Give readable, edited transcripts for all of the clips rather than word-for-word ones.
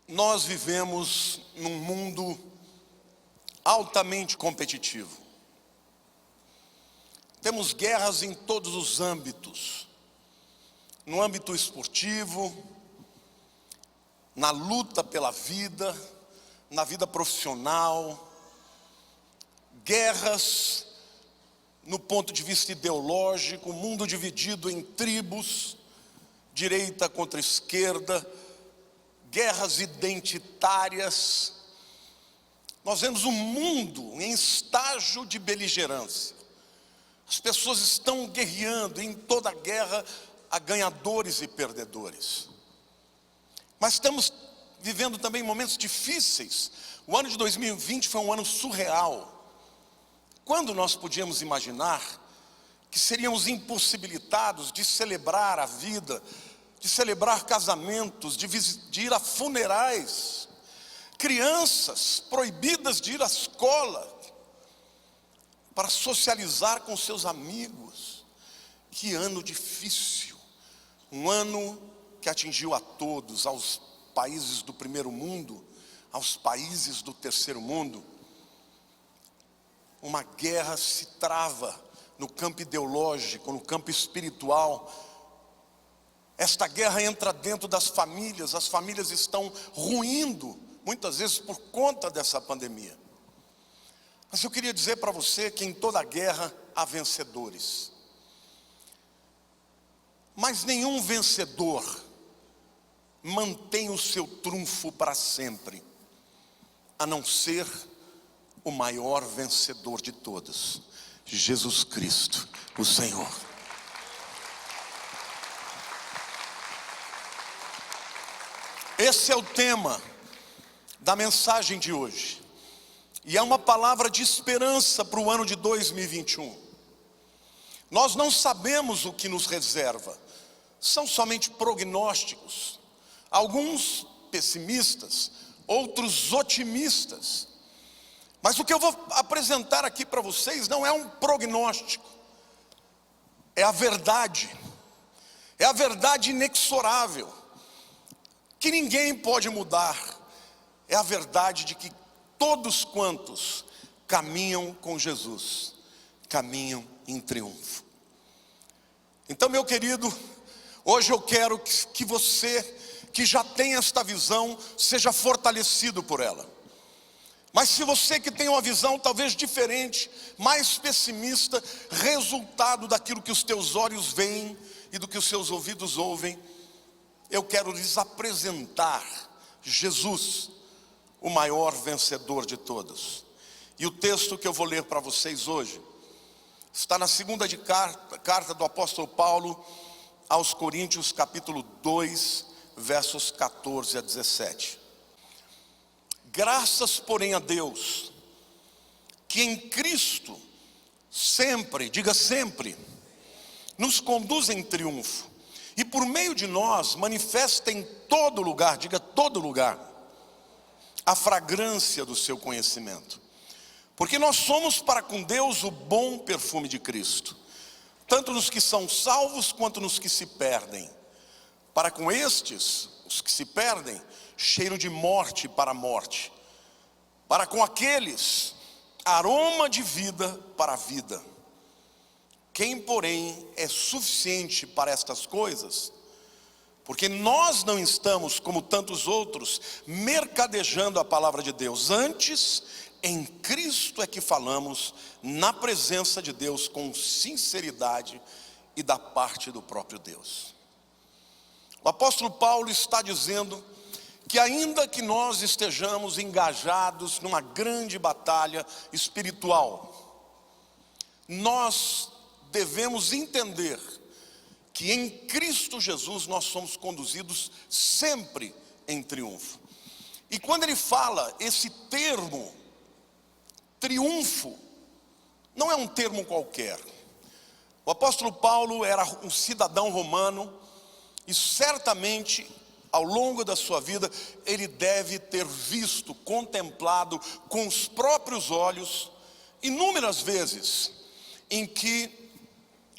Nós vivemos num mundo altamente competitivo. Temos guerras em todos os âmbitos. No âmbito esportivo, na luta pela vida, na vida profissional. Guerras no ponto de vista ideológico, o mundo dividido em tribos, direita contra esquerda, guerras identitárias. Nós vemos um mundo em estágio de beligerância. As pessoas estão guerreando, e em toda guerra há ganhadores e perdedores. Mas estamos vivendo também momentos difíceis. O ano de 2020 foi um ano surreal. Quando nós podíamos imaginar que seríamos impossibilitados de celebrar a vida, de celebrar casamentos, de ir a funerais, crianças proibidas de ir à escola, para socializar com seus amigos. Que ano difícil, um ano que atingiu a todos, aos países do primeiro mundo, aos países do terceiro mundo. Uma guerra se trava no campo ideológico, no campo espiritual. Esta guerra entra dentro das famílias, as famílias estão ruindo, muitas vezes por conta dessa pandemia. Mas eu queria dizer para você que em toda guerra há vencedores. Mas nenhum vencedor mantém o seu trunfo para sempre, a não ser o maior vencedor de todos, Jesus Cristo, o Senhor. Esse é o tema da mensagem de hoje. E é uma palavra de esperança para o ano de 2021. Nós não sabemos o que nos reserva. São somente prognósticos. Alguns pessimistas, outros otimistas. Mas o que eu vou apresentar aqui para vocês não é um prognóstico. É a verdade. É a verdade inexorável, que ninguém pode mudar. É a verdade de que todos quantos caminham com Jesus, caminham em triunfo. Então, meu querido, hoje eu quero que você, que já tem esta visão, seja fortalecido por ela. Mas se você que tem uma visão talvez diferente, mais pessimista, resultado daquilo que os teus olhos veem e do que os seus ouvidos ouvem, eu quero lhes apresentar Jesus, o maior vencedor de todos. E o texto que eu vou ler para vocês hoje está na segunda carta do apóstolo Paulo aos Coríntios, capítulo 2, versos 14 a 17. Graças, porém, a Deus, que em Cristo sempre, diga sempre, nos conduz em triunfo, e por meio de nós manifesta em todo lugar, diga todo lugar, a fragrância do seu conhecimento. Porque nós somos para com Deus o bom perfume de Cristo, tanto nos que são salvos quanto nos que se perdem. Para com estes, os que se perdem, cheiro de morte para a morte. Para com aqueles, aroma de vida para a vida. Quem, porém, é suficiente para estas coisas? Porque nós não estamos, como tantos outros, mercadejando a palavra de Deus. Antes, em Cristo é que falamos, na presença de Deus, com sinceridade e da parte do próprio Deus. O apóstolo Paulo está dizendo que ainda que nós estejamos engajados numa grande batalha espiritual, nós devemos entender que em Cristo Jesus nós somos conduzidos sempre em triunfo. E quando ele fala esse termo, triunfo, não é um termo qualquer. O apóstolo Paulo era um cidadão romano e certamente ao longo da sua vida ele deve ter visto, contemplado com os próprios olhos inúmeras vezes em que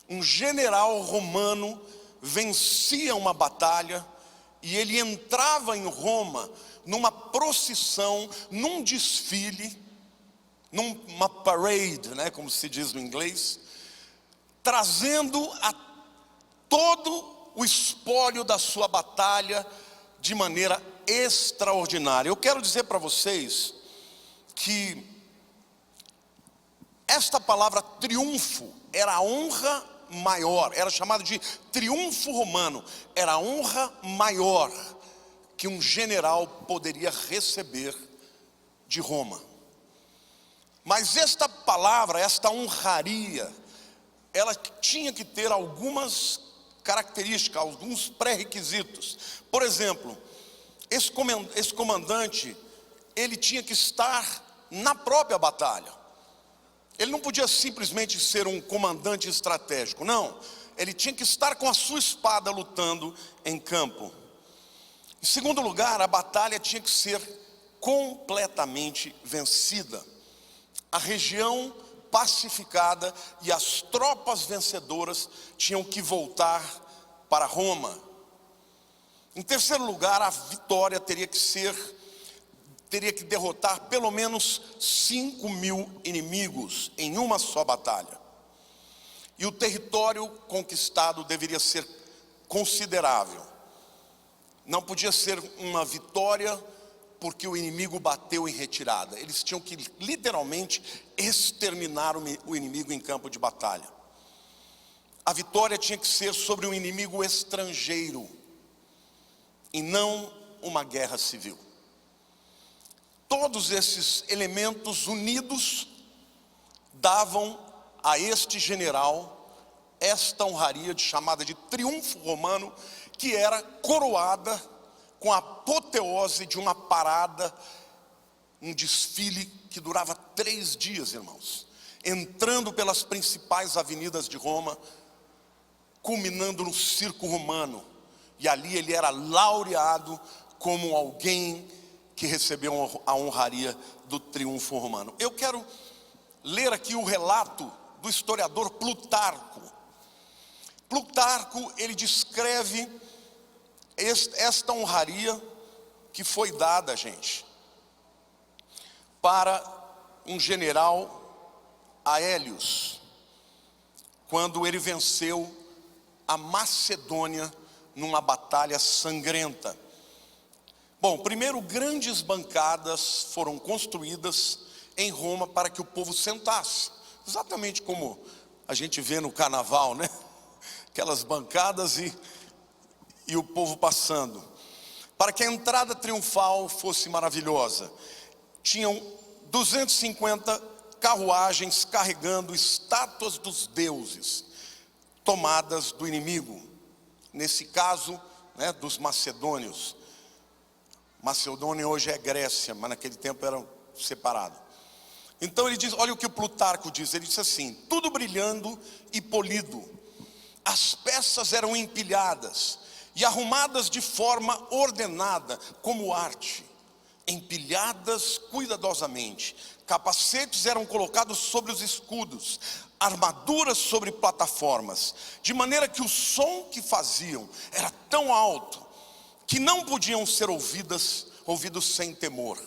um general romano vencia uma batalha e ele entrava em Roma numa procissão, num desfile, numa parade, né, como se diz no inglês, trazendo a todo o espólio da sua batalha de maneira extraordinária. Eu quero dizer para vocês que esta palavra triunfo era a honra maior, era chamado de triunfo romano, era a honra maior que um general poderia receber de Roma. Mas esta palavra, esta honraria, ela tinha que ter algumas características, alguns pré-requisitos. Por exemplo, esse comandante, ele tinha que estar na própria batalha. Ele não podia simplesmente ser um comandante estratégico, não. Ele tinha que estar com a sua espada lutando em campo. Em segundo lugar, a batalha tinha que ser completamente vencida. A região pacificada e as tropas vencedoras tinham que voltar para Roma. Em terceiro lugar, a vitória teria que derrotar pelo menos 5.000 inimigos em uma só batalha. E o território conquistado deveria ser considerável. Não podia ser uma vitória porque o inimigo bateu em retirada. Eles tinham que literalmente exterminar o inimigo em campo de batalha. A vitória tinha que ser sobre um inimigo estrangeiro e não uma guerra civil. Todos esses elementos unidos davam a este general esta honraria chamada de triunfo romano, que era coroada com a apoteose de uma parada, um desfile que durava 3 dias, irmãos, entrando pelas principais avenidas de Roma, culminando no circo romano, e ali ele era laureado como alguém que recebeu a honraria do triunfo romano. Eu quero ler aqui o relato do historiador Plutarco. Plutarco, ele descreve esta honraria que foi dada, gente, para um general Aélios, quando ele venceu a Macedônia numa batalha sangrenta. Bom, primeiro, grandes bancadas foram construídas em Roma para que o povo sentasse, exatamente como a gente vê no carnaval, né? Aquelas bancadas e o povo passando, para que a entrada triunfal fosse maravilhosa. Tinham 250 carruagens carregando estátuas dos deuses, tomadas do inimigo, nesse caso, né, dos macedônios. Macedônia hoje é Grécia, mas naquele tempo era separado. Então ele diz, olha o que o Plutarco diz, ele diz assim: tudo brilhando e polido, as peças eram empilhadas e arrumadas de forma ordenada, como arte, empilhadas cuidadosamente. Capacetes eram colocados sobre os escudos, armaduras sobre plataformas, de maneira que o som que faziam era tão alto que não podiam ser ouvidos sem temor.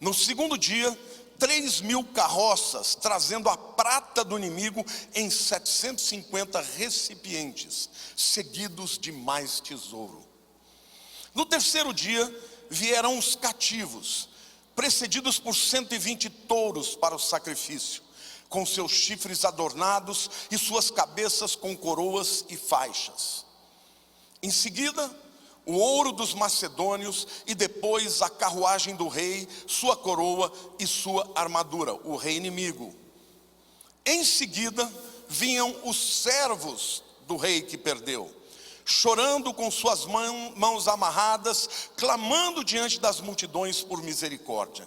No segundo dia, 3.000 carroças, trazendo a prata do inimigo em 750 recipientes, seguidos de mais tesouro. No terceiro dia, vieram os cativos, precedidos por 120 touros para o sacrifício, com seus chifres adornados e suas cabeças com coroas e faixas. Em seguida, o ouro dos macedônios, e depois a carruagem do rei, sua coroa e sua armadura, o rei inimigo. Em seguida, vinham os servos do rei que perdeu, chorando com suas mãos amarradas, clamando diante das multidões por misericórdia.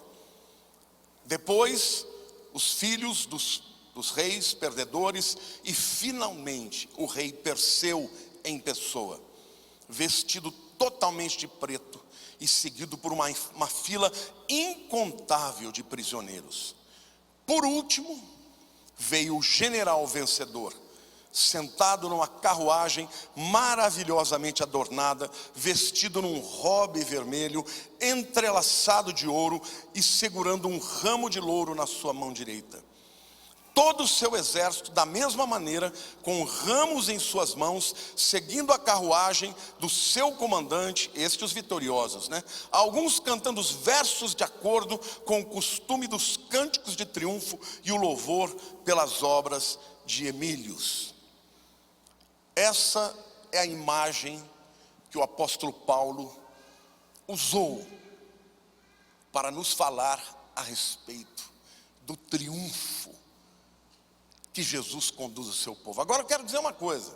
Depois, os filhos dos reis perdedores, e finalmente o rei Perseu em pessoa, vestido totalmente de preto e seguido por uma fila incontável de prisioneiros. Por último, veio o general vencedor, sentado numa carruagem maravilhosamente adornada, vestido num robe vermelho, entrelaçado de ouro e segurando um ramo de louro na sua mão direita. Todo o seu exército, da mesma maneira, com ramos em suas mãos, seguindo a carruagem do seu comandante, estes os vitoriosos, né? Alguns cantando os versos de acordo com o costume dos cânticos de triunfo e o louvor pelas obras de Emílios. Essa é a imagem que o apóstolo Paulo usou para nos falar a respeito do triunfo que Jesus conduz o seu povo. Agora eu quero dizer uma coisa.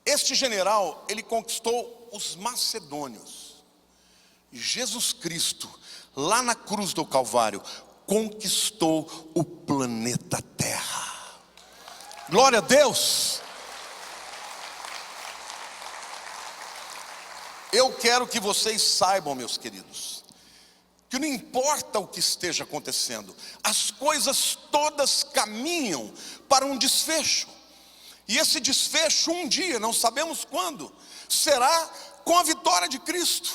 Este general, ele conquistou os macedônios. Jesus Cristo, lá na cruz do Calvário, conquistou o planeta Terra. Glória a Deus. Eu quero que vocês saibam, meus queridos, que não importa o que esteja acontecendo, as coisas todas caminham para um desfecho. E esse desfecho um dia, não sabemos quando, será com a vitória de Cristo.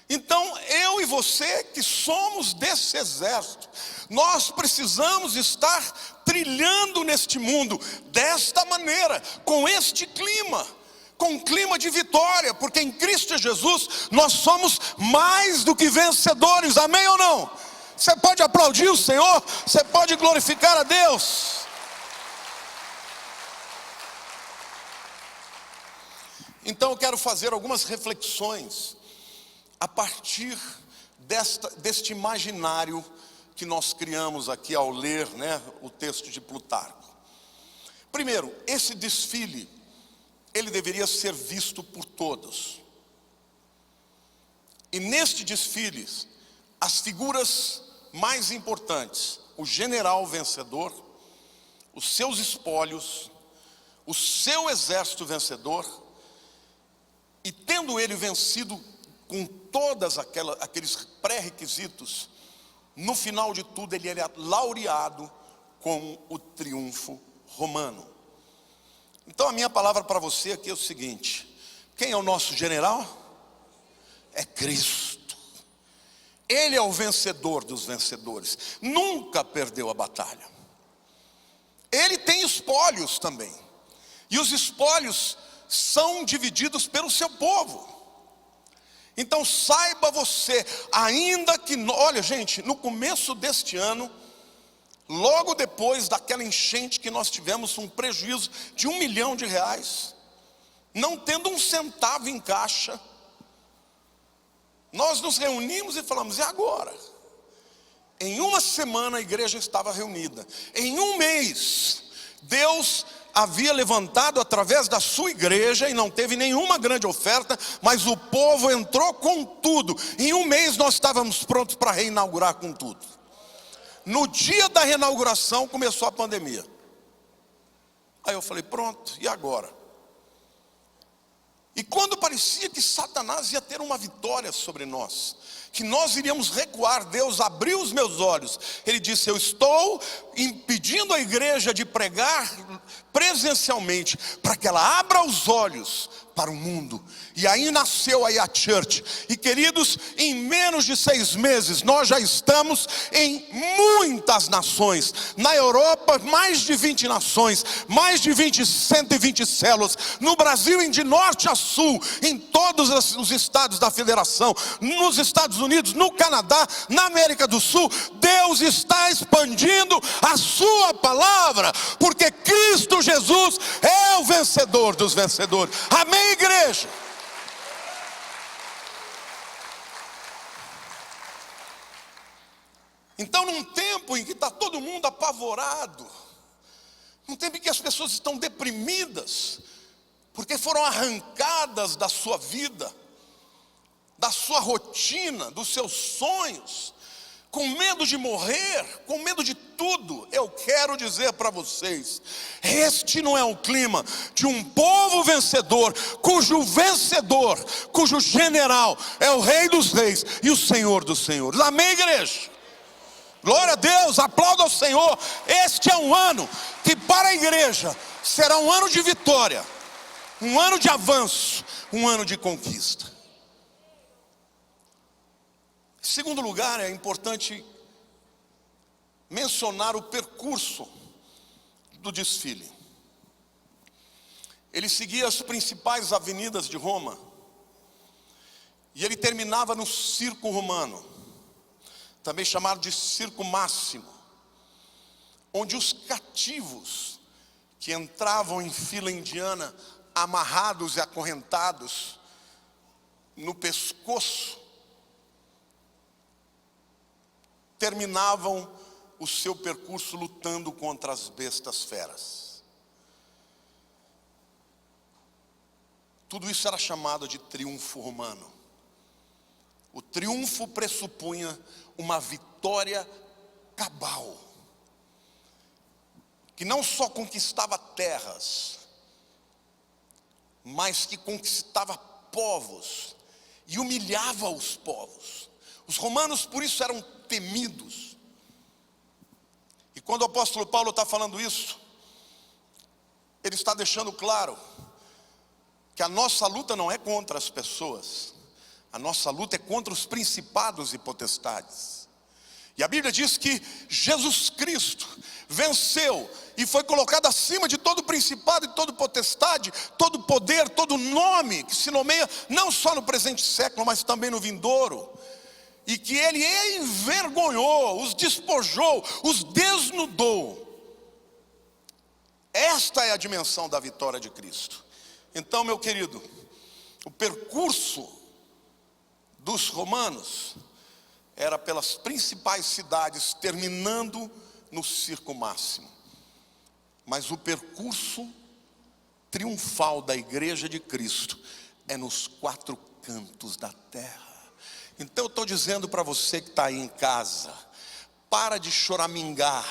Então eu e você que somos desse exército, nós precisamos estar trilhando neste mundo desta maneira, com este clima, com um clima de vitória, porque em Cristo Jesus nós somos mais do que vencedores, amém ou não? Você pode aplaudir o Senhor, você pode glorificar a Deus. Então eu quero fazer algumas reflexões a partir deste imaginário que nós criamos aqui ao ler, né, o texto de Plutarco. Primeiro, esse desfile, ele deveria ser visto por todos. E neste desfile, as figuras mais importantes, o general vencedor, os seus espólios, o seu exército vencedor, e tendo ele vencido com todas aqueles pré-requisitos, no final de tudo ele era laureado com o triunfo romano. Então a minha palavra para você aqui é o seguinte: quem é o nosso general? É Cristo. Ele é o vencedor dos vencedores, nunca perdeu a batalha. Ele tem espólios também, e os espólios são divididos pelo seu povo. Então saiba você, ainda que, olha gente, no começo deste ano, logo depois daquela enchente que nós tivemos um prejuízo de R$1 milhão, não tendo um centavo em caixa, nós nos reunimos e falamos: e agora? Em uma semana a igreja estava reunida. Em um mês, Deus havia levantado através da sua igreja, e não teve nenhuma grande oferta, mas o povo entrou com tudo. Em um mês nós estávamos prontos para reinaugurar com tudo. No dia da reinauguração começou a pandemia. Aí eu falei: pronto, e agora? E quando parecia que Satanás ia ter uma vitória sobre nós, que nós iríamos recuar, Deus abriu os meus olhos. Ele disse: eu estou impedindo a igreja de pregar presencialmente, para que ela abra os olhos para o mundo. E aí nasceu a IA Church. E queridos, em menos de 6 meses nós já estamos em muitas nações. Na Europa, mais de 20 nações, mais de 120 células. No Brasil, de norte a sul, em todos os estados da federação, nos Estados Unidos, no Canadá, na América do Sul. Deus está expandindo a sua palavra, porque Cristo Jesus é o vencedor dos vencedores. Amém, igreja? Então, num tempo em que está todo mundo apavorado, num tempo em que as pessoas estão deprimidas, porque foram arrancadas da sua vida, da sua rotina, dos seus sonhos, com medo de morrer, com medo de tudo, eu quero dizer para vocês: este não é o clima de um povo vencedor, cujo general é o Rei dos Reis e o Senhor dos Senhores. Amém, igreja? Glória a Deus, aplauda ao Senhor. Este é um ano que para a igreja será um ano de vitória, um ano de avanço, um ano de conquista. Em segundo lugar, é importante mencionar o percurso do desfile. Ele seguia as principais avenidas de Roma e ele terminava no Circo Romano, também chamado de Circo Máximo, onde os cativos que entravam em fila indiana, amarrados e acorrentados no pescoço, terminavam o seu percurso lutando contra as bestas feras. Tudo isso era chamado de triunfo romano. O triunfo pressupunha uma vitória cabal, que não só conquistava terras, mas que conquistava povos e humilhava os povos. Os romanos por isso eram temidos. E quando o apóstolo Paulo está falando isso, ele está deixando claro que a nossa luta não é contra as pessoas, a nossa luta é contra os principados e potestades. E a Bíblia diz que Jesus Cristo venceu e foi colocado acima de todo principado e todo potestade, todo poder, todo nome que se nomeia não só no presente século, mas também no vindouro. E que ele envergonhou, os despojou, os desnudou. Esta é a dimensão da vitória de Cristo. Então, meu querido, o percurso dos romanos era pelas principais cidades, terminando no Circo Máximo. Mas o percurso triunfal da igreja de Cristo é nos quatro cantos da terra. Então eu estou dizendo para você que está aí em casa, para de choramingar,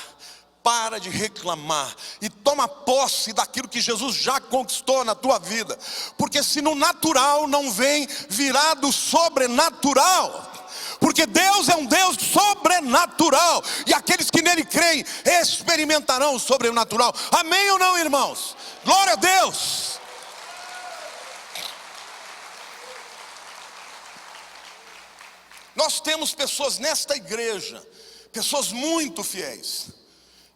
para de reclamar e toma posse daquilo que Jesus já conquistou na tua vida. Porque se no natural não vem, virá do sobrenatural. Porque Deus é um Deus sobrenatural, e aqueles que nele creem experimentarão o sobrenatural. Amém ou não, irmãos? Glória a Deus. Nós temos pessoas nesta igreja, pessoas muito fiéis,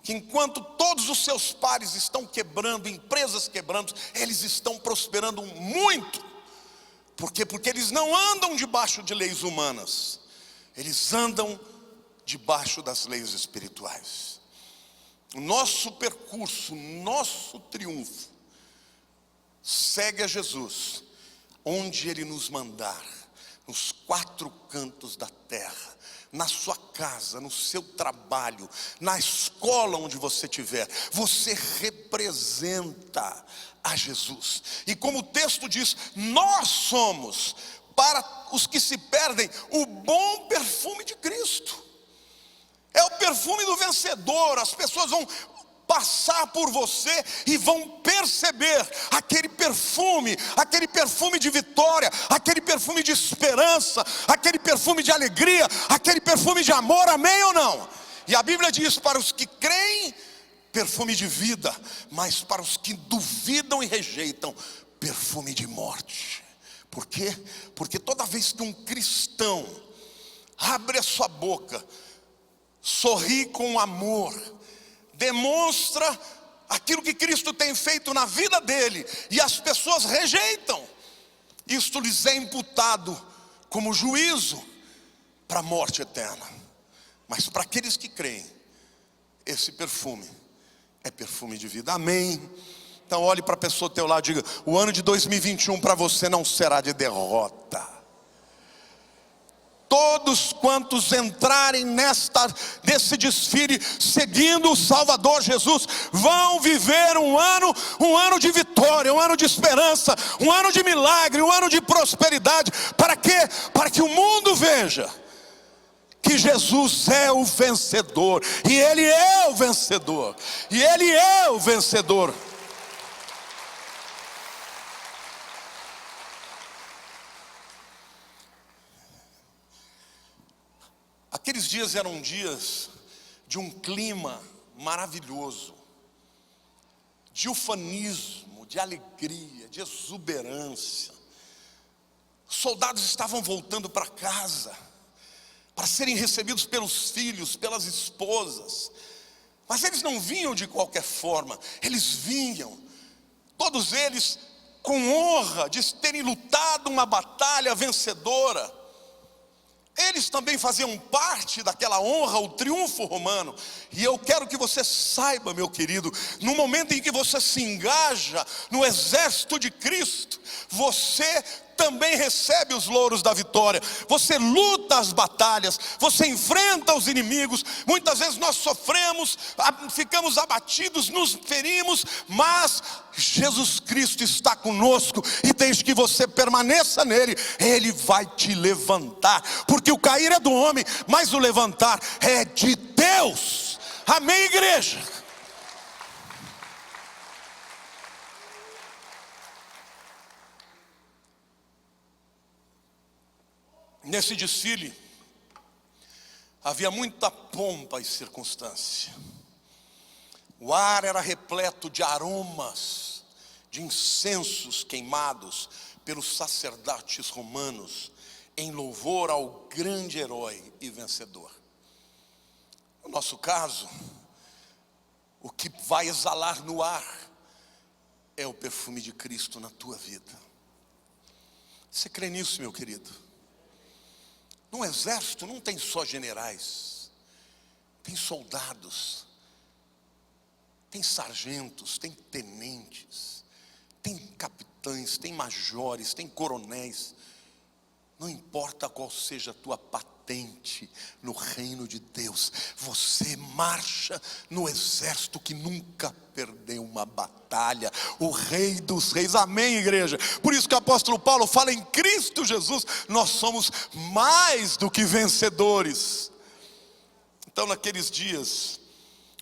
que enquanto todos os seus pares estão quebrando, empresas quebrando, eles estão prosperando muito. Por quê? Porque eles não andam debaixo de leis humanas, eles andam debaixo das leis espirituais. O nosso percurso, nosso triunfo, segue a Jesus, onde Ele nos mandar, nos quatro cantos da terra, na sua casa, no seu trabalho, na escola onde você estiver, você representa a Jesus. E como o texto diz, nós somos, para os que se perdem, o bom perfume de Cristo. É o perfume do vencedor. As pessoas vão passar por você e vão perceber aquele perfume de vitória, aquele perfume de esperança, aquele perfume de alegria, aquele perfume de amor. Amém ou não? E a Bíblia diz, para os que creem, perfume de vida, mas para os que duvidam e rejeitam, perfume de morte. Por quê? Porque toda vez que um cristão abre a sua boca, sorri com amor, demonstra aquilo que Cristo tem feito na vida dele, e as pessoas rejeitam, isto lhes é imputado como juízo para a morte eterna. Mas para aqueles que creem, esse perfume é perfume de vida. Amém? Então olhe para a pessoa ao teu lado e diga, o ano de 2021 para você não será de derrota. Todos quantos entrarem nesse desfile, seguindo o Salvador Jesus, vão viver um ano de vitória, um ano de esperança, um ano de milagre, um ano de prosperidade. Para quê? Para que o mundo veja que Jesus é o vencedor, e Ele é o vencedor, e Ele é o vencedor. Aqueles dias eram dias de um clima maravilhoso, de ufanismo, de alegria, de exuberância. Soldados estavam voltando para casa, para serem recebidos pelos filhos, pelas esposas. Mas eles não vinham de qualquer forma, eles vinham, todos eles com honra de terem lutado uma batalha vencedora. Eles também faziam parte daquela honra, o triunfo romano. E eu quero que você saiba, meu querido, no momento em que você se engaja no exército de Cristo, você também recebe os louros da vitória. Você luta as batalhas, você enfrenta os inimigos. Muitas vezes nós sofremos, ficamos abatidos, nos ferimos, mas Jesus Cristo está conosco, e desde que você permaneça nele, ele vai te levantar, porque o cair é do homem, mas o levantar é de Deus. Amém, igreja? Nesse desfile havia muita pompa e circunstância. O ar era repleto de aromas, de incensos queimados pelos sacerdotes romanos, em louvor ao grande herói e vencedor. No nosso caso, o que vai exalar no ar é o perfume de Cristo na tua vida. Você crê nisso, meu querido? No exército não tem só generais, tem soldados, tem sargentos, tem tenentes, tem capitães, tem majores, tem coronéis. Não importa qual seja a tua patente no reino de Deus, você marcha no exército que nunca perdeu uma batalha, o Rei dos Reis. Amém, igreja? Por isso que o apóstolo Paulo fala: em Cristo Jesus nós somos mais do que vencedores. Então, naqueles dias,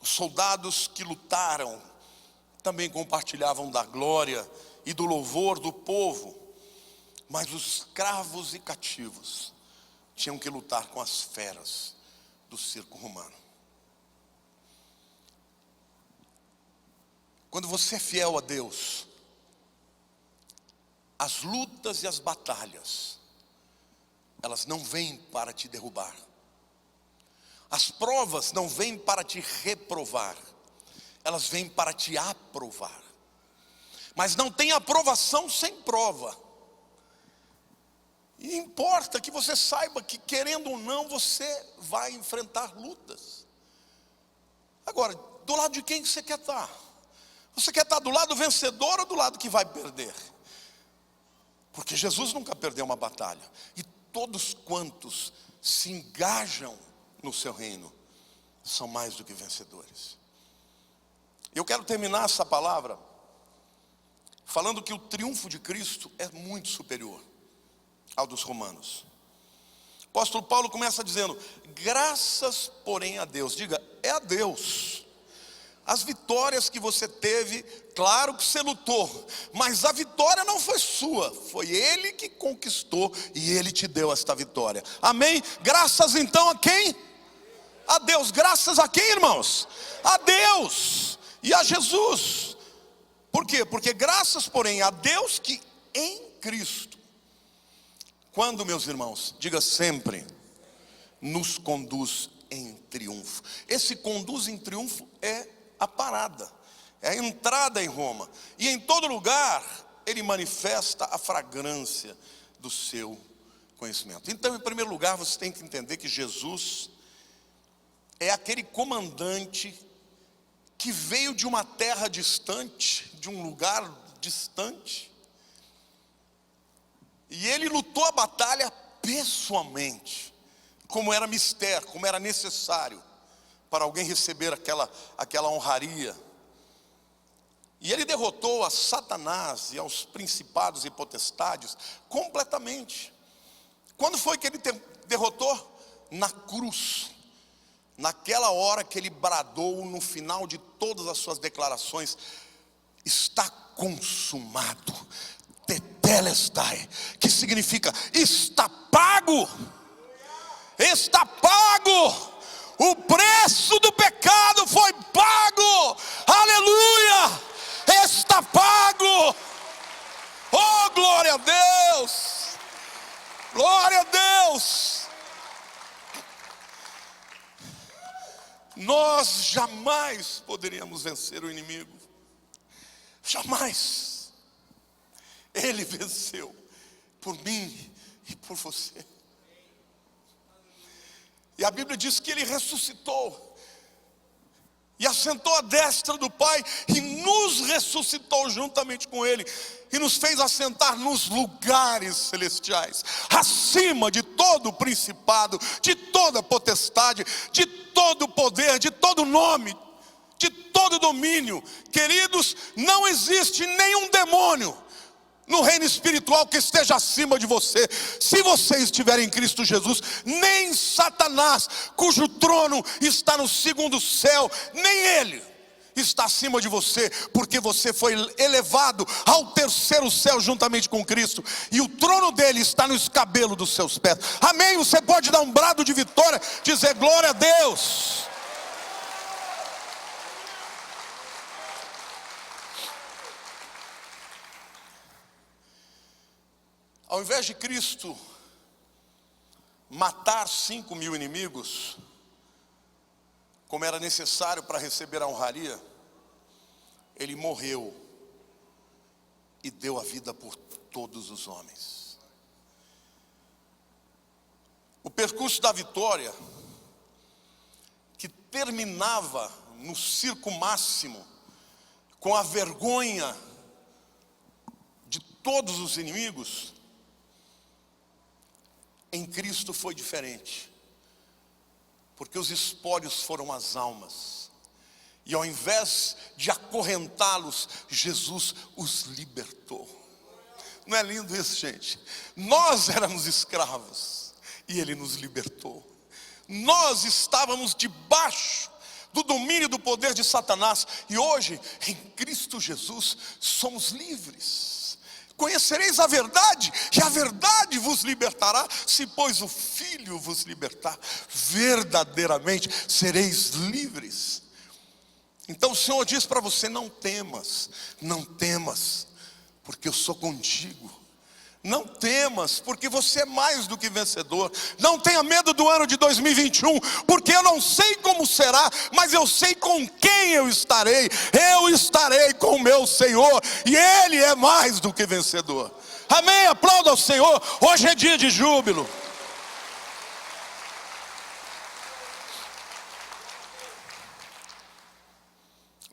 os soldados que lutaram também compartilhavam da glória e do louvor do povo. Mas os escravos e cativos tinham que lutar com as feras do circo romano. Quando você é fiel a Deus, as lutas e as batalhas, elas não vêm para te derrubar. As provas não vêm para te reprovar, elas vêm para te aprovar. Mas não tem aprovação sem prova. E importa que você saiba que, querendo ou não, você vai enfrentar lutas. Agora, do lado de quem você quer estar? Você quer estar do lado vencedor ou do lado que vai perder? Porque Jesus nunca perdeu uma batalha. E todos quantos se engajam no seu reino são mais do que vencedores. Eu quero terminar essa palavra falando que o triunfo de Cristo é muito superior ao dos romanos. O apóstolo Paulo começa dizendo: graças porém a Deus. Diga, é a Deus. As vitórias que você teve, claro que você lutou, mas a vitória não foi sua, foi Ele que conquistou e Ele te deu esta vitória. Amém? Graças então a quem? A Deus. Graças a quem, irmãos? A Deus e a Jesus. Por quê? Porque graças porém a Deus que em Cristo, quando, meus irmãos, diga sempre, nos conduz em triunfo. Esse conduz em triunfo é a parada, é a entrada em Roma. E em todo lugar ele manifesta a fragrância do seu conhecimento. Então, em primeiro lugar, você tem que entender que Jesus é aquele comandante que veio de uma terra distante, de um lugar distante, e ele lutou a batalha pessoalmente, como era mistério, como era necessário para alguém receber aquela honraria. E ele derrotou a Satanás e aos principados e potestades completamente. Quando foi que ele derrotou? Na cruz. Naquela hora que ele bradou no final de todas as suas declarações: está consumado. Tetelestai, que significa está pago. Está pago. O preço do pecado foi pago. Aleluia! Está pago. Oh, glória a Deus! Glória a Deus! Nós jamais poderíamos vencer o inimigo. Jamais. Ele venceu por mim e por você. E a Bíblia diz que ele ressuscitou e assentou à destra do Pai e nos ressuscitou juntamente com ele e nos fez assentar nos lugares celestiais, acima de todo principado, de toda potestade, de todo poder, de todo nome, de todo domínio. Queridos, não existe nenhum demônio no reino espiritual que esteja acima de você. Se você estiver em Cristo Jesus, nem Satanás, cujo trono está no segundo céu, nem ele está acima de você, porque você foi elevado ao terceiro céu juntamente com Cristo, e o trono dele está no escabelo dos seus pés. Amém? Você pode dar um brado de vitória, dizer glória a Deus. Ao invés de Cristo matar 5.000 inimigos, como era necessário para receber a honraria, ele morreu e deu a vida por todos os homens. O percurso da vitória, que terminava no circo máximo, com a vergonha de todos os inimigos, em Cristo foi diferente, porque os espólios foram as almas, e ao invés de acorrentá-los, Jesus os libertou. Não é lindo isso, gente? Nós éramos escravos e ele nos libertou. Nós estávamos debaixo do domínio do poder de Satanás, e hoje em Cristo Jesus somos livres. Conhecereis a verdade, e a verdade vos libertará. Se pois o Filho vos libertar, verdadeiramente sereis livres. Então o Senhor diz para você: não temas, não temas, porque eu sou contigo. Não temas, porque você é mais do que vencedor. Não tenha medo do ano de 2021, porque eu não sei como será, mas eu sei com quem eu estarei. Eu estarei com o meu Senhor, e Ele é mais do que vencedor. Amém? Aplauda ao Senhor. Hoje é dia de júbilo.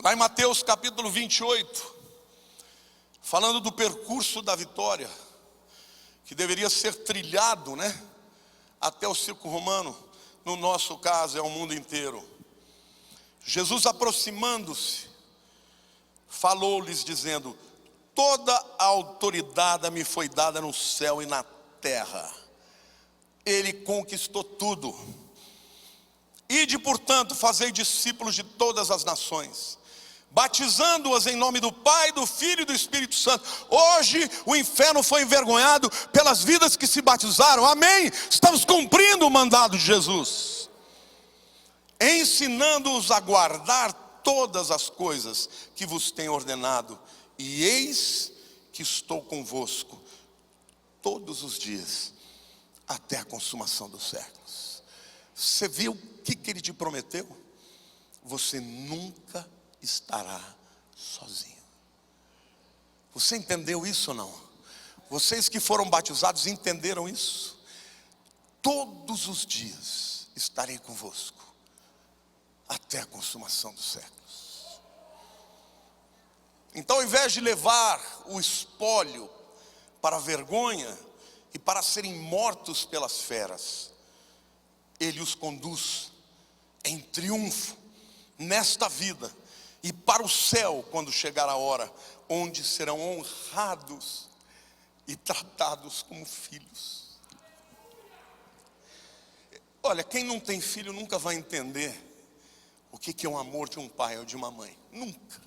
Lá em Mateus capítulo 28, falando do percurso da vitória, que deveria ser trilhado, até o circo romano, no nosso caso é o mundo inteiro. Jesus, aproximando-se, falou-lhes dizendo: toda a autoridade me foi dada no céu e na terra. Ele conquistou tudo. Ide, portanto, fazei discípulos de todas as nações, batizando-as em nome do Pai, do Filho e do Espírito Santo. Hoje o inferno foi envergonhado pelas vidas que se batizaram. Amém? Estamos cumprindo o mandado de Jesus, ensinando-os a guardar todas as coisas que vos tenho ordenado, e eis que estou convosco todos os dias, até a consumação dos séculos. Você viu o que ele te prometeu? Você nunca estará sozinho. Você entendeu isso ou não? Vocês que foram batizados entenderam isso? Todos os dias estarei convosco, até a consumação dos séculos. Então, ao invés de levar o espólio para a vergonha e para serem mortos pelas feras, ele os conduz em triunfo nesta vida e para o céu quando chegar a hora, onde serão honrados e tratados como filhos. Olha, quem não tem filho nunca vai entender o que é um amor de um pai ou de uma mãe. Nunca.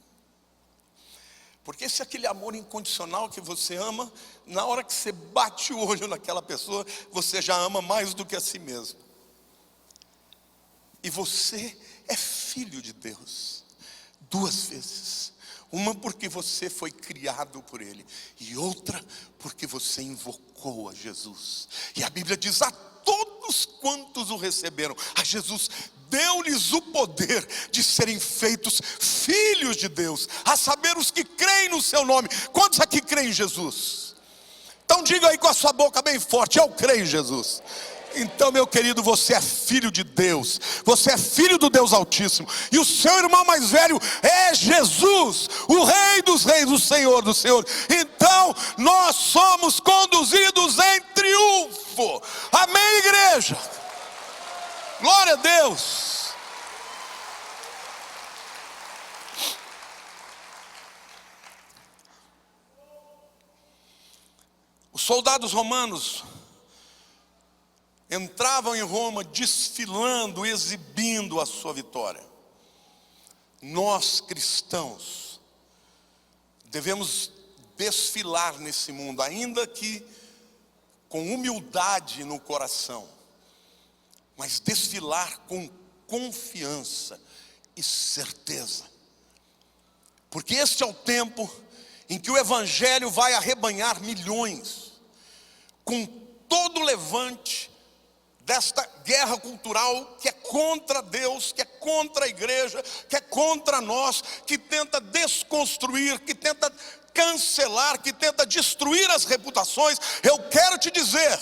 Porque esse é aquele amor incondicional que você ama, na hora que você bate o olho naquela pessoa, você já ama mais do que a si mesmo. E você é filho de Deus. 2 vezes. Uma porque você foi criado por Ele, e outra porque você invocou a Jesus. E a Bíblia diz: a todos quantos o receberam, a Jesus deu-lhes o poder de serem feitos filhos de Deus, a saber, os que creem no seu nome. Quantos aqui creem em Jesus? Então diga aí com a sua boca bem forte: eu creio em Jesus. Então, meu querido, você é filho de Deus, você é filho do Deus Altíssimo, e o seu irmão mais velho é Jesus, o Rei dos Reis, o Senhor dos Senhores. Então nós somos conduzidos em triunfo. Amém, igreja? Glória a Deus. Os soldados romanos entravam em Roma desfilando, exibindo a sua vitória. Nós cristãos devemos desfilar nesse mundo, ainda que com humildade no coração, mas desfilar com confiança e certeza, porque este é o tempo em que o Evangelho vai arrebanhar milhões, com todo o levante desta guerra cultural que é contra Deus, que é contra a igreja, que é contra nós, que tenta desconstruir, que tenta cancelar, que tenta destruir as reputações. Eu quero te dizer: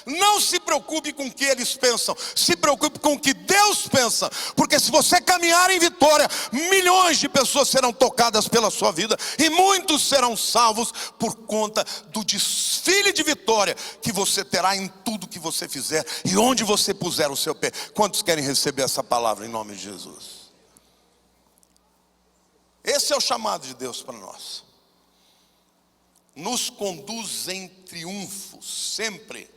não se preocupe com o que eles pensam, se preocupe com o que Deus pensa, porque se você caminhar em vitória, milhões de pessoas serão tocadas pela sua vida, e muitos serão salvos por conta do desfile de vitória que você terá em tudo que você fizer e onde você puser o seu pé. Quantos querem receber essa palavra em nome de Jesus? Esse é o chamado de Deus para nós. Nos conduz em triunfo sempre,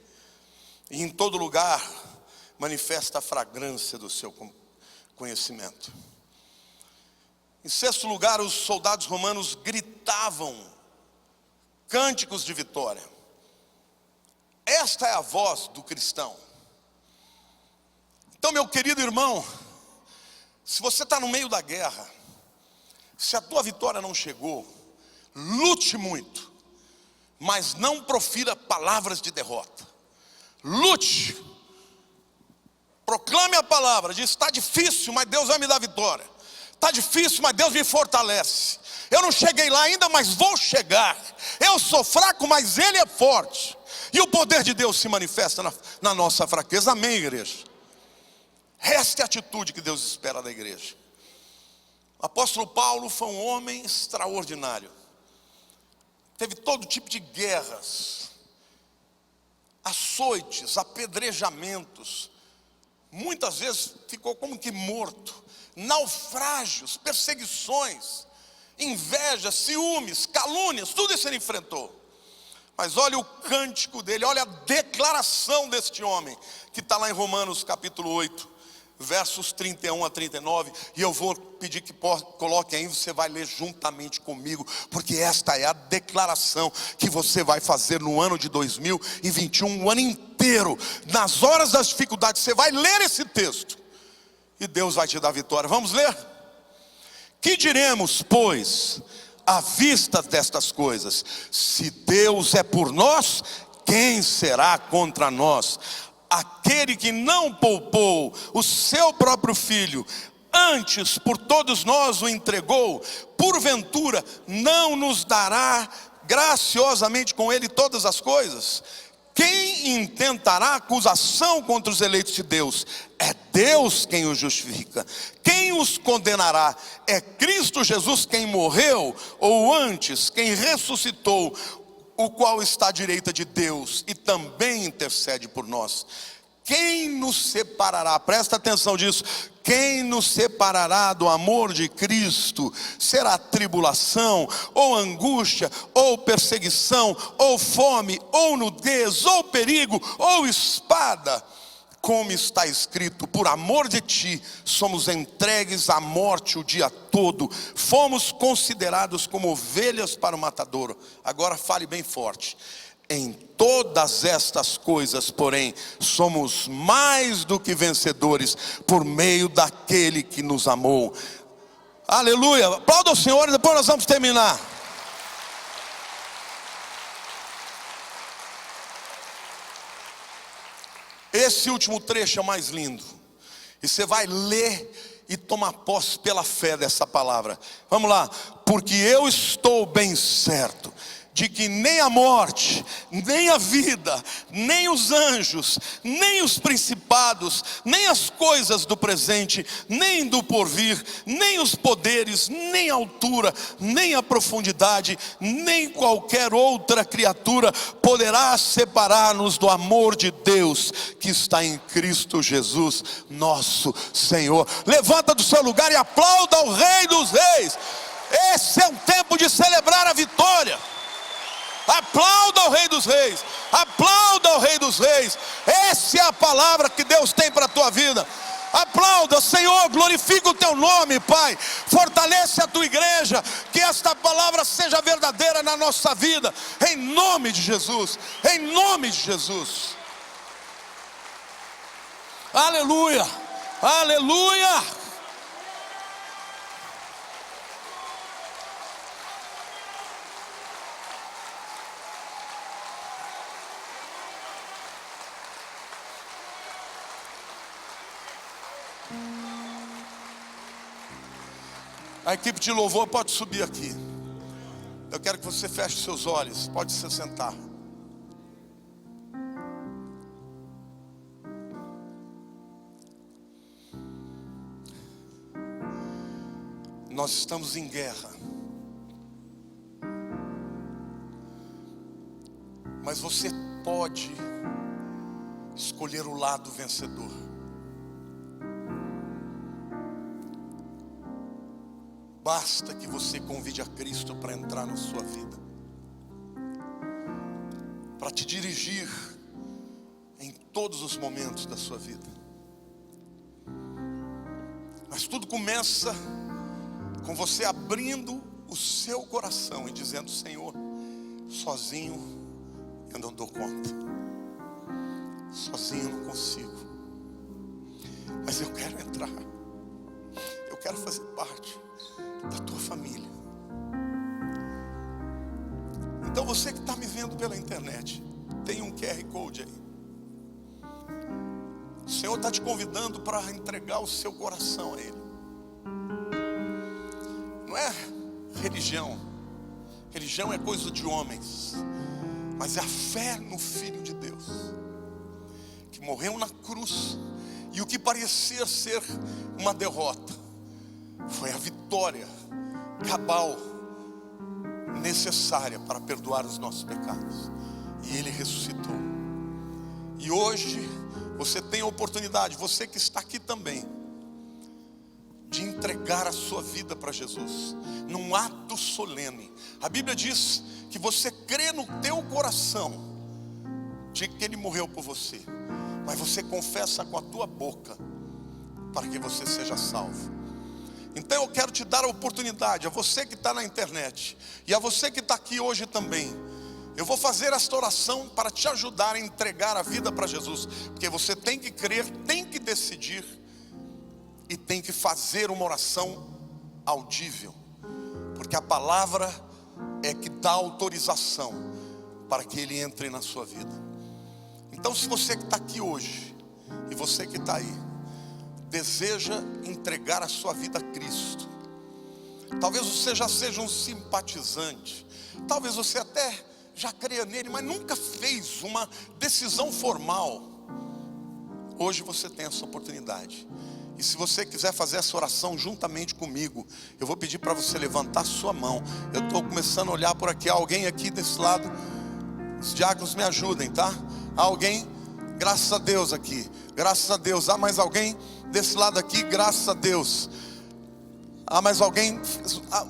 e em todo lugar manifesta a fragrância do seu conhecimento. Em 6º lugar, os soldados romanos gritavam cânticos de vitória. Esta é a voz do cristão. Então, meu querido irmão, se você está no meio da guerra, se a tua vitória não chegou, lute muito, mas não profira palavras de derrota. Lute, proclame a palavra, diz: está difícil, mas Deus vai me dar vitória. Está difícil, mas Deus me fortalece. Eu não cheguei lá ainda, mas vou chegar. Eu sou fraco, mas Ele é forte. E o poder de Deus se manifesta na nossa fraqueza. Amém, igreja? Esta é a atitude que Deus espera da igreja. O apóstolo Paulo foi um homem extraordinário. Teve todo tipo de guerras, açoites, apedrejamentos, muitas vezes ficou como que morto, naufrágios, perseguições, inveja, ciúmes, calúnias, tudo isso ele enfrentou. Mas olha o cântico dele, olha a declaração deste homem, que está lá em Romanos capítulo 8, versos 31 a 39, e eu vou pedir que coloque aí, você vai ler juntamente comigo, porque esta é a declaração que você vai fazer no ano de 2021, o ano inteiro, nas horas das dificuldades, você vai ler esse texto, e Deus vai te dar vitória. Vamos ler? Que diremos, pois, à vista destas coisas? Se Deus é por nós, quem será contra nós? Aquele que não poupou o seu próprio filho, antes por todos nós o entregou, porventura não nos dará graciosamente com ele todas as coisas? Quem intentará acusação contra os eleitos de Deus? É Deus quem os justifica. Quem os condenará? É Cristo Jesus quem morreu, ou antes, quem ressuscitou, o qual está à direita de Deus e também intercede por nós. Quem nos separará? Presta atenção disso. Quem nos separará do amor de Cristo? Será tribulação, ou angústia, ou perseguição, ou fome, ou nudez, ou perigo, ou espada? Como está escrito: por amor de ti somos entregues à morte o dia todo, fomos considerados como ovelhas para o matadouro. Agora fale bem forte: Em todas estas coisas, porém, somos mais do que vencedores por meio daquele que nos amou. Aleluia, aplauda o Senhor e depois nós vamos terminar. Esse último trecho é mais lindo, e você vai ler e tomar posse pela fé dessa palavra. Vamos lá. Porque eu estou bem certo de que nem a morte, nem a vida, nem os anjos, nem os principados, nem as coisas do presente, nem do porvir, nem os poderes, nem a altura, nem a profundidade, nem qualquer outra criatura poderá separar-nos do amor de Deus que está em Cristo Jesus, nosso Senhor. Levanta do seu lugar e aplauda ao Rei dos Reis. Esse é um tempo de celebrar a vitória. Aplauda ao Rei dos Reis, aplauda ao Rei dos Reis. Essa é a palavra que Deus tem para a tua vida. Aplauda, Senhor, glorifica o teu nome, Pai. Fortalece a tua igreja, que esta palavra seja verdadeira na nossa vida, em nome de Jesus, em nome de Jesus. Aleluia, aleluia. A equipe de louvor pode subir aqui. Eu quero que você feche seus olhos. Pode se sentar. Nós estamos em guerra. Mas você pode escolher o lado vencedor. Basta que você convide a Cristo para entrar na sua vida, para te dirigir em todos os momentos da sua vida. Mas tudo começa com você abrindo o seu coração e dizendo: Senhor, sozinho eu não dou conta, sozinho eu não consigo, mas eu quero entrar, eu quero fazer parte da tua família. Então você que está me vendo pela internet, tem um QR Code aí. O Senhor está te convidando para entregar o seu coração a Ele. Não é religião. Religião é coisa de homens, mas é a fé no Filho de Deus, que morreu na cruz, e o que parecia ser uma derrota foi a vitória cabal necessária para perdoar os nossos pecados. E Ele ressuscitou. E hoje você tem a oportunidade, você que está aqui também, de entregar a sua vida para Jesus, num ato solene. A Bíblia diz que você crê no teu coração de que Ele morreu por você, mas você confessa com a tua boca para que você seja salvo. Então eu quero te dar a oportunidade, a você que está na internet e a você que está aqui hoje também. Eu vou fazer esta oração para te ajudar a entregar a vida para Jesus, porque você tem que crer, tem que decidir e tem que fazer uma oração audível, porque a palavra é que dá autorização para que Ele entre na sua vida. Então, se você que está aqui hoje e você que está aí deseja entregar a sua vida a Cristo, talvez você já seja um simpatizante, talvez você até já creia nele, mas nunca fez uma decisão formal. Hoje você tem essa oportunidade. E se você quiser fazer essa oração juntamente comigo, eu vou pedir para você levantar sua mão. Eu estou começando a olhar por aqui. Alguém aqui desse lado? Os diáconos me ajudem, tá? Alguém? Graças a Deus aqui. Graças a Deus. Há mais alguém desse lado aqui? Graças a Deus. Há mais alguém?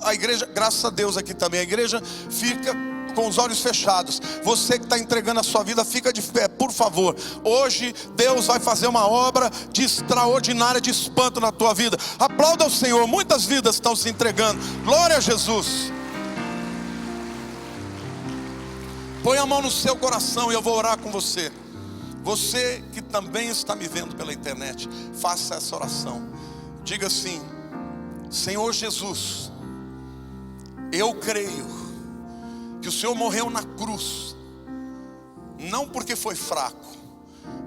A igreja, graças a Deus aqui também. A igreja fica com os olhos fechados. Você que está entregando a sua vida, fica de pé, por favor. Hoje Deus vai fazer uma obra de extraordinária, de espanto na tua vida. Aplauda o Senhor. Muitas vidas estão se entregando. Glória a Jesus. Põe a mão no seu coração e eu vou orar com você. Você que também está me vendo pela internet, faça essa oração. Diga assim: Senhor Jesus, eu creio que o Senhor morreu na cruz, não porque foi fraco,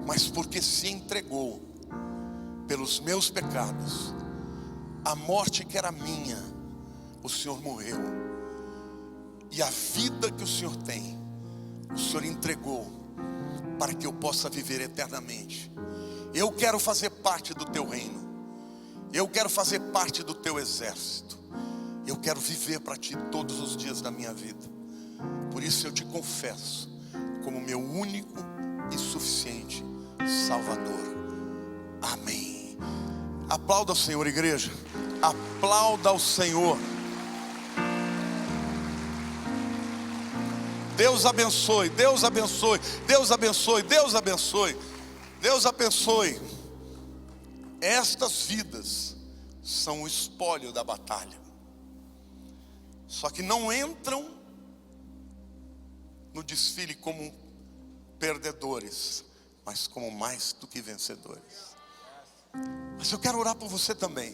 mas porque se entregou pelos meus pecados. A morte que era minha, o Senhor morreu, e a vida que o Senhor tem, o Senhor entregou para que eu possa viver eternamente. Eu quero fazer parte do teu reino, eu quero fazer parte do teu exército, eu quero viver para ti todos os dias da minha vida. Por isso eu te confesso como meu único e suficiente Salvador. Amém. Aplauda ao Senhor, igreja. Aplauda ao Senhor. Deus abençoe, Deus abençoe, Deus abençoe, Deus abençoe, Deus abençoe. Estas vidas são o espólio da batalha. Só que não entram no desfile como perdedores, mas como mais do que vencedores. Mas eu quero orar por você também.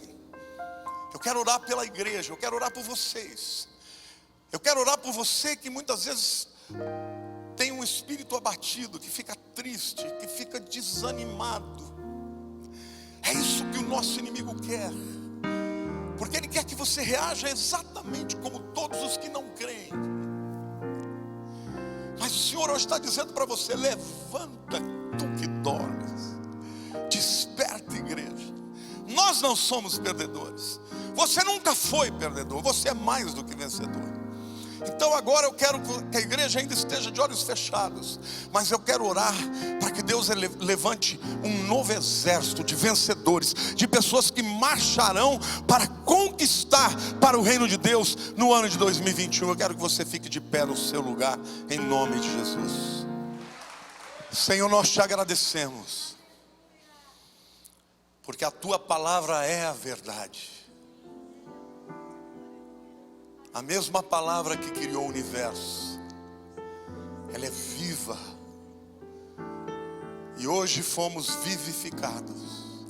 Eu quero orar pela igreja, eu quero orar por vocês. Eu quero orar por você que muitas vezes tem um espírito abatido, que fica triste, que fica desanimado. É isso que o nosso inimigo quer, porque ele quer que você reaja exatamente como todos os que não creem. Mas o Senhor hoje está dizendo para você: levanta, tu que dormes, desperta, igreja. Nós não somos perdedores. Você nunca foi perdedor, você é mais do que vencedor. Então agora eu quero que a igreja ainda esteja de olhos fechados, mas eu quero orar para que Deus levante um novo exército de vencedores, de pessoas que marcharão para conquistar para o reino de Deus no ano de 2021. Eu quero que você fique de pé no seu lugar, em nome de Jesus. Senhor, nós te agradecemos, porque a tua palavra é a verdade. A mesma palavra que criou o universo, ela é viva. E hoje fomos vivificados.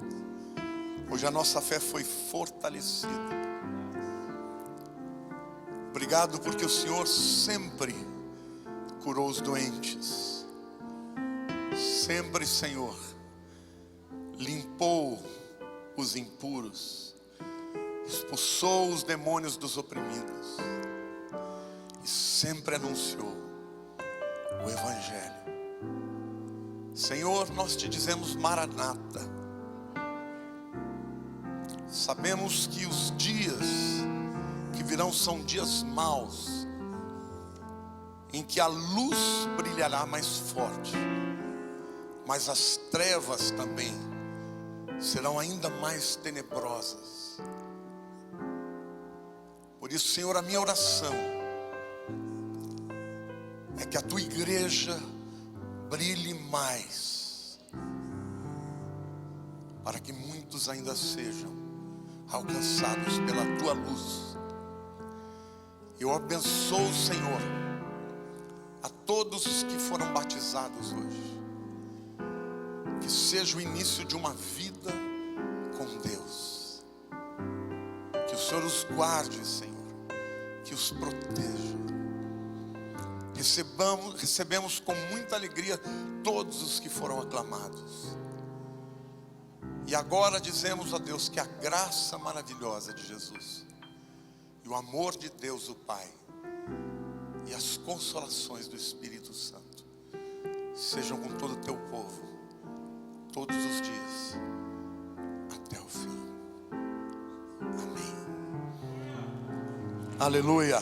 Hoje a nossa fé foi fortalecida. Obrigado porque o Senhor sempre curou os doentes. Sempre, Senhor, limpou os impuros, expulsou os demônios dos oprimidos e sempre anunciou o Evangelho. Senhor, nós te dizemos Maranata. Sabemos que os dias que virão são dias maus, em que a luz brilhará mais forte, mas as trevas também serão ainda mais tenebrosas. Por isso, Senhor, a minha oração é que a tua igreja brilhe mais, para que muitos ainda sejam alcançados pela tua luz. Eu abençoo, Senhor, a todos os que foram batizados hoje, que seja o início de uma vida com Deus. Que o Senhor os guarde, Senhor, que os proteja. Recebemos com muita alegria todos os que foram aclamados. E agora dizemos a Deus que a graça maravilhosa de Jesus, e o amor de Deus o Pai, e as consolações do Espírito Santo sejam com todo o teu povo, todos os dias, até o fim. Amém. Aleluia.